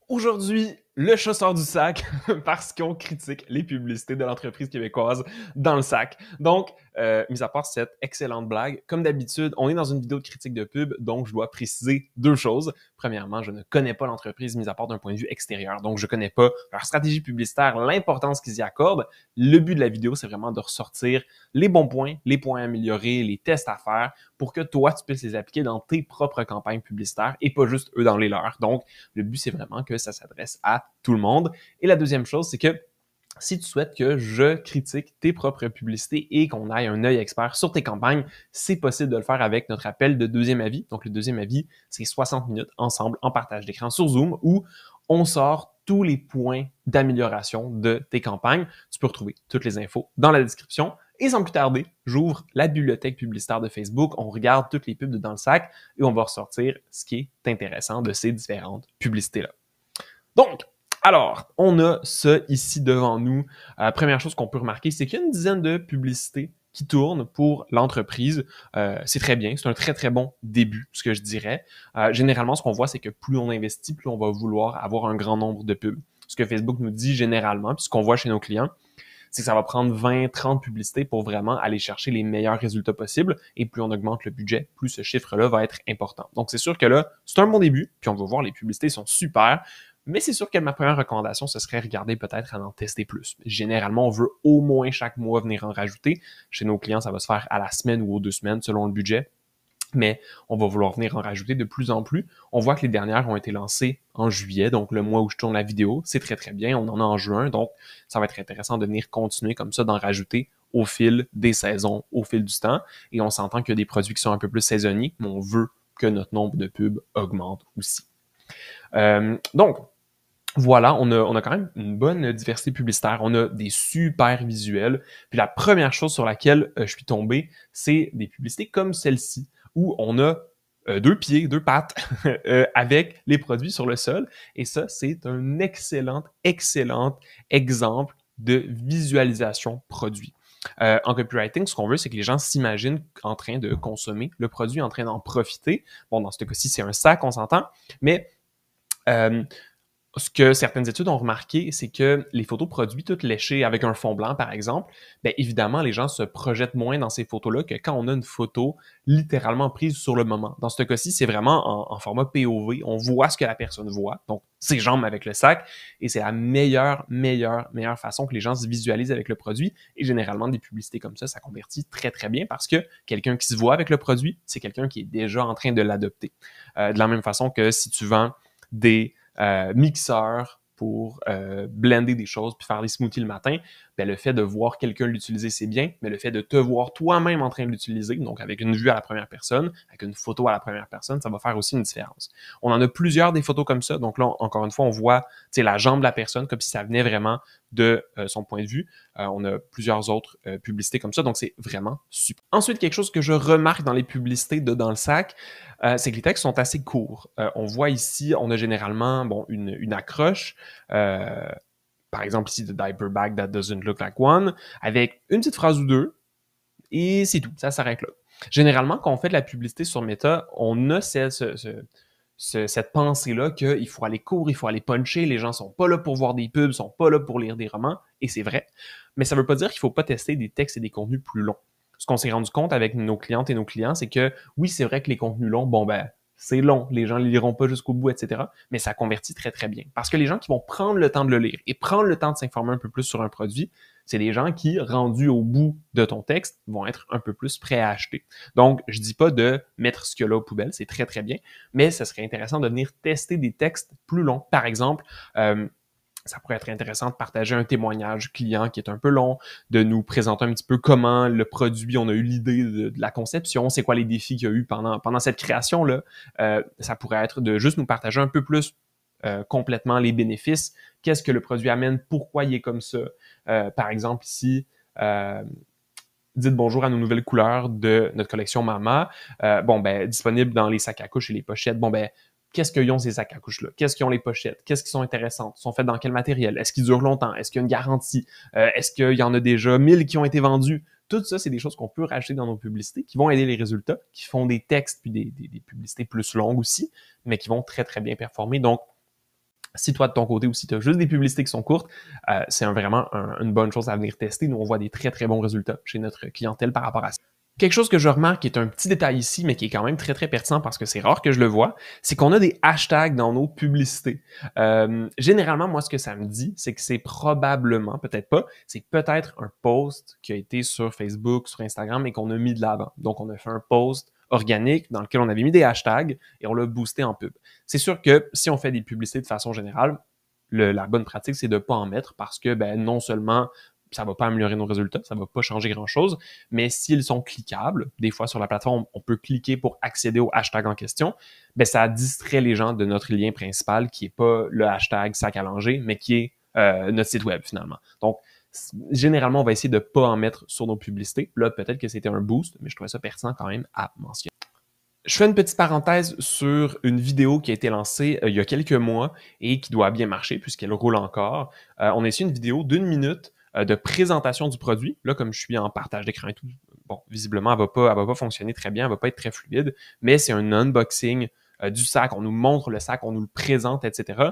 Aujourd'hui, le chat sort du sac parce qu'on critique les publicités de l'entreprise québécoise dans le sac. Donc, mis à part cette excellente blague, comme d'habitude, on est dans une vidéo de critique de pub, donc je dois préciser deux choses. Premièrement, je ne connais pas l'entreprise, mis à part d'un point de vue extérieur. Donc, je ne connais pas leur stratégie publicitaire, l'importance qu'ils y accordent. Le but de la vidéo, c'est vraiment de ressortir les bons points, les points à améliorer, les tests à faire pour que toi, tu puisses les appliquer dans tes propres campagnes publicitaires et pas juste eux dans les leurs. Donc, le but, c'est vraiment que ça s'adresse à tout le monde. Et la deuxième chose, c'est que si tu souhaites que je critique tes propres publicités et qu'on aille un œil expert sur tes campagnes, c'est possible de le faire avec notre appel de deuxième avis. Donc, le deuxième avis, c'est 60 minutes ensemble en partage d'écran sur Zoom où on sort tous les points d'amélioration de tes campagnes. Tu peux retrouver toutes les infos dans la description. Et sans plus tarder, j'ouvre la bibliothèque publicitaire de Facebook, on regarde toutes les pubs dans le sac et on va ressortir ce qui est intéressant de ces différentes publicités-là. Donc, alors, on a ça ici devant nous. Première chose qu'on peut remarquer, c'est qu'il y a une dizaine de publicités qui tournent pour l'entreprise. C'est très bien, c'est un très très bon début, ce que je dirais. Généralement, ce qu'on voit, c'est que plus on investit, plus on va vouloir avoir un grand nombre de pubs. Ce que Facebook nous dit généralement, puis ce qu'on voit chez nos clients, c'est que ça va prendre 20, 30 publicités pour vraiment aller chercher les meilleurs résultats possibles. Et plus on augmente le budget, plus ce chiffre-là va être important. Donc, c'est sûr que là, c'est un bon début. Puis on va voir, les publicités sont super. Mais c'est sûr que ma première recommandation, ce serait regarder peut-être à en tester plus. Généralement, on veut au moins chaque mois venir en rajouter. Chez nos clients, ça va se faire à la semaine ou aux 2 semaines selon le budget. Mais on va vouloir venir en rajouter de plus en plus. On voit que les dernières ont été lancées en juillet, donc le mois où je tourne la vidéo. C'est très, très bien. On en a en juin, donc ça va être intéressant de venir continuer comme ça, d'en rajouter au fil des saisons, au fil du temps. Et on s'entend qu'il y a des produits qui sont un peu plus saisonniers, mais on veut que notre nombre de pubs augmente aussi. Donc, voilà, on a quand même une bonne diversité publicitaire. On a des super visuels. Puis la première chose sur laquelle je suis tombé, c'est des publicités comme celle-ci, où on a 2 pieds, 2 pattes avec les produits sur le sol. Et ça, c'est un excellent exemple de visualisation produit. En copywriting, ce qu'on veut, c'est que les gens s'imaginent en train de consommer le produit, en train d'en profiter. Bon, dans ce cas-ci, c'est un sac, on s'entend, mais ce que certaines études ont remarqué, c'est que les photos produits toutes léchées avec un fond blanc, par exemple, bien évidemment, les gens se projettent moins dans ces photos-là que quand on a une photo littéralement prise sur le moment. Dans ce cas-ci, c'est vraiment en format POV. On voit ce que la personne voit, donc ses jambes avec le sac, et c'est la meilleure façon que les gens se visualisent avec le produit. Et généralement, des publicités comme ça convertit très, très bien parce que quelqu'un qui se voit avec le produit, c'est quelqu'un qui est déjà en train de l'adopter. De la même façon que si tu vends des mixeur pour blender des choses puis faire des smoothies le matin, ben le fait de voir quelqu'un l'utiliser, c'est bien, mais le fait de te voir toi-même en train de l'utiliser, donc avec une vue à la première personne, avec une photo à la première personne, ça va faire aussi une différence. On en a plusieurs des photos comme ça, donc là, encore une fois, on voit la jambe de la personne comme si ça venait vraiment de son point de vue. On a plusieurs autres publicités comme ça, donc c'est vraiment super. Ensuite, quelque chose que je remarque dans les publicités de Dans le sac, c'est que les textes sont assez courts. On voit ici, on a généralement une accroche, par exemple ici, The Diaper Bag That Doesn't Look Like One, avec une petite phrase ou deux, et c'est tout, ça s'arrête là. Généralement, quand on fait de la publicité sur Meta, on a cette pensée-là qu'il faut aller court, il faut aller puncher, les gens sont pas là pour voir des pubs, sont pas là pour lire des romans, et c'est vrai. Mais ça veut pas dire qu'il faut pas tester des textes et des contenus plus longs. Ce qu'on s'est rendu compte avec nos clientes et nos clients, c'est que oui, c'est vrai que les contenus longs, c'est long, les gens ne liront pas jusqu'au bout, etc. Mais ça convertit très, très bien. Parce que les gens qui vont prendre le temps de le lire et prendre le temps de s'informer un peu plus sur un produit, c'est des gens qui, rendus au bout de ton texte, vont être un peu plus prêts à acheter. Donc, je dis pas de mettre ce qu'il y a là aux poubelles, c'est très, très bien, mais ce serait intéressant de venir tester des textes plus longs. Par exemple, ça pourrait être intéressant de partager un témoignage client qui est un peu long, de nous présenter un petit peu comment le produit, on a eu l'idée de la conception, c'est quoi les défis qu'il y a eu pendant cette création-là. Ça pourrait être de juste nous partager un peu plus complètement les bénéfices, qu'est-ce que le produit amène, pourquoi il est comme ça. Par exemple, ici, dites bonjour à nos nouvelles couleurs de notre collection Mama. Disponible dans les sacs à couche et les pochettes. Qu'est-ce qu'ils ont ces sacs à couches-là? Qu'est-ce qu'ils ont les pochettes? Qu'est-ce qui sont intéressantes? Sont faites dans quel matériel? Est-ce qu'ils durent longtemps? Est-ce qu'il y a une garantie? Est-ce qu'il y en a déjà 1000 qui ont été vendus? Tout ça, c'est des choses qu'on peut racheter dans nos publicités, qui vont aider les résultats, qui font des textes puis des publicités plus longues aussi, mais qui vont très, très bien performer. Donc, Si toi, de ton côté, ou si tu as juste des publicités qui sont courtes, c'est vraiment une bonne chose à venir tester. Nous, on voit des très, très bons résultats chez notre clientèle par rapport à ça. Quelque chose que je remarque, qui est un petit détail ici, mais qui est quand même très, très pertinent parce que c'est rare que je le vois, c'est qu'on a des hashtags dans nos publicités. Généralement, moi, ce que ça me dit, c'est que c'est probablement, peut-être pas, c'est peut-être un post qui a été sur Facebook, sur Instagram et qu'on a mis de l'avant. Donc, on a fait un post organique dans lequel on avait mis des hashtags et on l'a boosté en pub. C'est sûr que si on fait des publicités de façon générale, la bonne pratique, c'est de ne pas en mettre parce que non seulement ça ne va pas améliorer nos résultats, ça ne va pas changer grand-chose, mais s'ils sont cliquables, des fois sur la plateforme, on peut cliquer pour accéder au hashtag en question, ça distrait les gens de notre lien principal qui n'est pas le hashtag sac à langer, mais qui est notre site web finalement. Donc, généralement, on va essayer de ne pas en mettre sur nos publicités. Là, peut-être que c'était un boost, mais je trouvais ça pertinent quand même à mentionner. Je fais une petite parenthèse sur une vidéo qui a été lancée il y a quelques mois et qui doit bien marcher puisqu'elle roule encore. On a essayé une vidéo d'1 minute de présentation du produit. Là, comme je suis en partage d'écran et tout, bon, visiblement, elle va pas fonctionner très bien, elle va pas être très fluide, mais c'est un unboxing du sac. On nous montre le sac, on nous le présente, etc.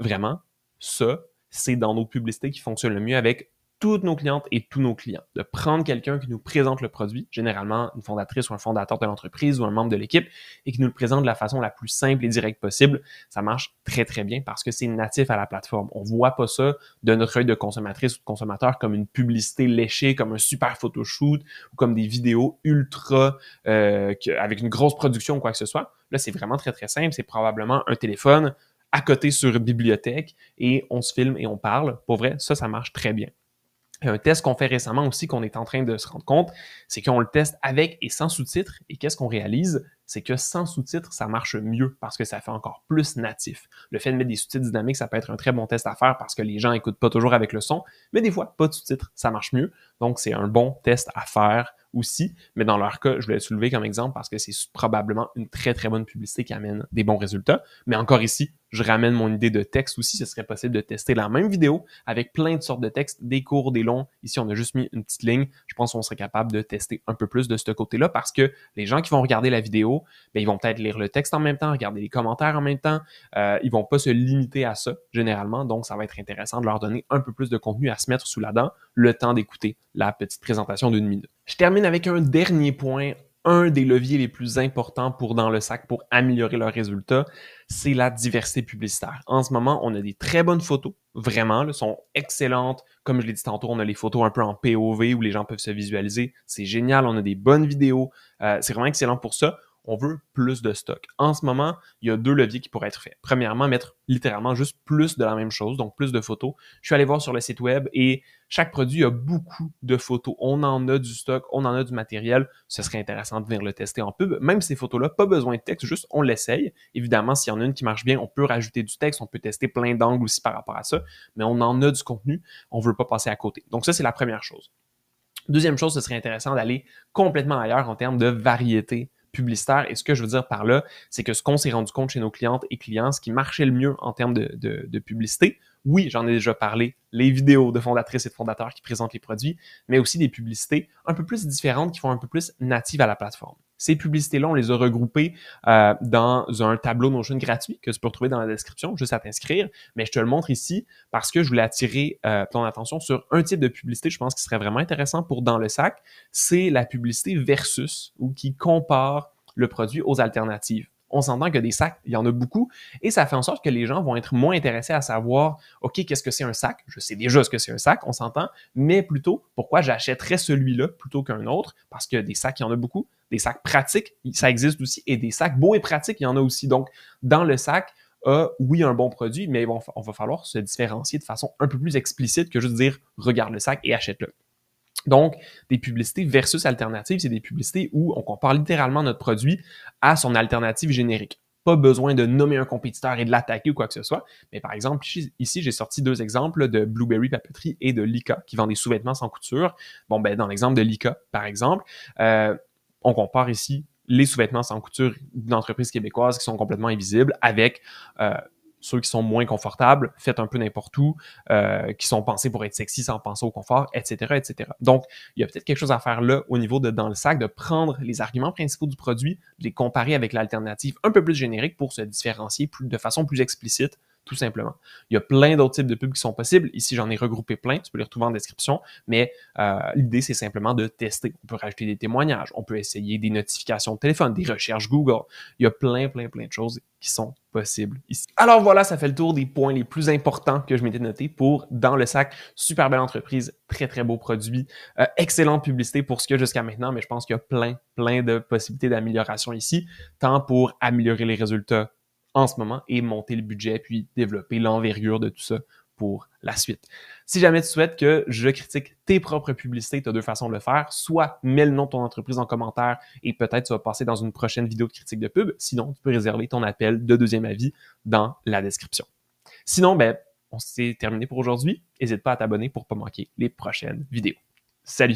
Vraiment, ça, c'est dans nos publicités qui fonctionnent le mieux avec toutes nos clientes et tous nos clients. De prendre quelqu'un qui nous présente le produit, généralement une fondatrice ou un fondateur de l'entreprise ou un membre de l'équipe, et qui nous le présente de la façon la plus simple et directe possible, ça marche très, très bien parce que c'est natif à la plateforme. On ne voit pas ça de notre œil de consommatrice ou de consommateur comme une publicité léchée, comme un super photoshoot ou comme des vidéos ultra avec une grosse production ou quoi que ce soit. Là, c'est vraiment très, très simple. C'est probablement un téléphone à côté sur une bibliothèque et on se filme et on parle. Pour vrai, ça marche très bien. Un test qu'on fait récemment aussi, qu'on est en train de se rendre compte, c'est qu'on le teste avec et sans sous-titres. Et qu'est-ce qu'on réalise? C'est que sans sous-titres, ça marche mieux parce que ça fait encore plus natif. Le fait de mettre des sous-titres dynamiques, ça peut être un très bon test à faire parce que les gens n'écoutent pas toujours avec le son, mais des fois, pas de sous-titres, ça marche mieux. Donc, c'est un bon test à faire aussi. Mais dans leur cas, je voulais le soulever comme exemple parce que c'est probablement une très, très bonne publicité qui amène des bons résultats. Mais encore ici, je ramène mon idée de texte aussi. Ce serait possible de tester la même vidéo avec plein de sortes de textes, des courts, des longs. Ici, on a juste mis une petite ligne. Je pense qu'on serait capable de tester un peu plus de ce côté-là parce que les gens qui vont regarder la vidéo, ils vont peut-être lire le texte en même temps, regarder les commentaires en même temps. Ils vont pas se limiter à ça, généralement. Donc, ça va être intéressant de leur donner un peu plus de contenu à se mettre sous la dent, le temps d'écouter la petite présentation d'1 minute. Je termine avec un dernier point. Un des leviers les plus importants pour dans le sac pour améliorer leurs résultats, c'est la diversité publicitaire. En ce moment, on a des très bonnes photos, vraiment, elles sont excellentes. Comme je l'ai dit tantôt, on a les photos un peu en POV où les gens peuvent se visualiser. C'est génial, on a des bonnes vidéos. C'est vraiment excellent pour ça. On veut plus de stock. En ce moment, il y a 2 leviers qui pourraient être faits. Premièrement, mettre littéralement juste plus de la même chose, donc plus de photos. Je suis allé voir sur le site web et chaque produit a beaucoup de photos. On en a du stock, on en a du matériel. Ce serait intéressant de venir le tester en pub. Même ces photos-là, pas besoin de texte, juste on l'essaye. Évidemment, s'il y en a une qui marche bien, on peut rajouter du texte, on peut tester plein d'angles aussi par rapport à ça, mais on en a du contenu, on veut pas passer à côté. Donc ça, c'est la première chose. Deuxième chose, ce serait intéressant d'aller complètement ailleurs en termes de variété publicitaire. Et ce que je veux dire par là, c'est que ce qu'on s'est rendu compte chez nos clientes et clients, ce qui marchait le mieux en termes de publicité, oui, j'en ai déjà parlé, les vidéos de fondatrices et de fondateurs qui présentent les produits, mais aussi des publicités un peu plus différentes qui font un peu plus natives à la plateforme. Ces publicités-là, on les a regroupées dans un tableau Notion gratuit que tu peux retrouver dans la description, juste à t'inscrire. Mais je te le montre ici parce que je voulais attirer ton attention sur un type de publicité, je pense, qui serait vraiment intéressant pour dans le sac. C'est la publicité versus ou qui compare le produit aux alternatives. On s'entend que des sacs, il y en a beaucoup et ça fait en sorte que les gens vont être moins intéressés à savoir, OK, qu'est-ce que c'est un sac? Je sais déjà ce que c'est un sac, on s'entend, mais plutôt pourquoi j'achèterais celui-là plutôt qu'un autre parce que des sacs, il y en a beaucoup. Des sacs pratiques, ça existe aussi, et des sacs beaux et pratiques, il y en a aussi. Donc, dans le sac, oui, un bon produit, mais on va falloir se différencier de façon un peu plus explicite que juste dire « regarde le sac et achète-le ». Donc, des publicités versus alternatives, c'est des publicités où on compare littéralement notre produit à son alternative générique. Pas besoin de nommer un compétiteur et de l'attaquer ou quoi que ce soit. Mais par exemple, ici, j'ai sorti 2 exemples de Blueberry Papeterie et de Lika qui vendent des sous-vêtements sans couture. Bon, dans l'exemple de Lika, par exemple, on compare ici les sous-vêtements sans couture d'une entreprise québécoise qui sont complètement invisibles avec ceux qui sont moins confortables, faits un peu n'importe où, qui sont pensés pour être sexy sans penser au confort, etc., etc. Donc, il y a peut-être quelque chose à faire là au niveau de dans le sac, de prendre les arguments principaux du produit, de les comparer avec l'alternative un peu plus générique pour se différencier de façon plus explicite tout simplement. Il y a plein d'autres types de pubs qui sont possibles. Ici, j'en ai regroupé plein. Tu peux les retrouver en description. Mais l'idée, c'est simplement de tester. On peut rajouter des témoignages. On peut essayer des notifications de téléphone, des recherches Google. Il y a plein de choses qui sont possibles ici. Alors voilà, ça fait le tour des points les plus importants que je m'étais noté pour Dans le sac. Super belle entreprise, très beau produit, excellente publicité pour ce qu'il y a jusqu'à maintenant, mais je pense qu'il y a plein de possibilités d'amélioration ici, tant pour améliorer les résultats en ce moment et monter le budget, puis développer l'envergure de tout ça pour la suite. Si jamais tu souhaites que je critique tes propres publicités, tu as deux façons de le faire. Soit mets le nom de ton entreprise en commentaire et peut-être tu vas passer dans une prochaine vidéo de critique de pub. Sinon, tu peux réserver ton appel de deuxième avis dans la description. Sinon, on s'est terminé pour aujourd'hui. N'hésite pas à t'abonner pour ne pas manquer les prochaines vidéos. Salut!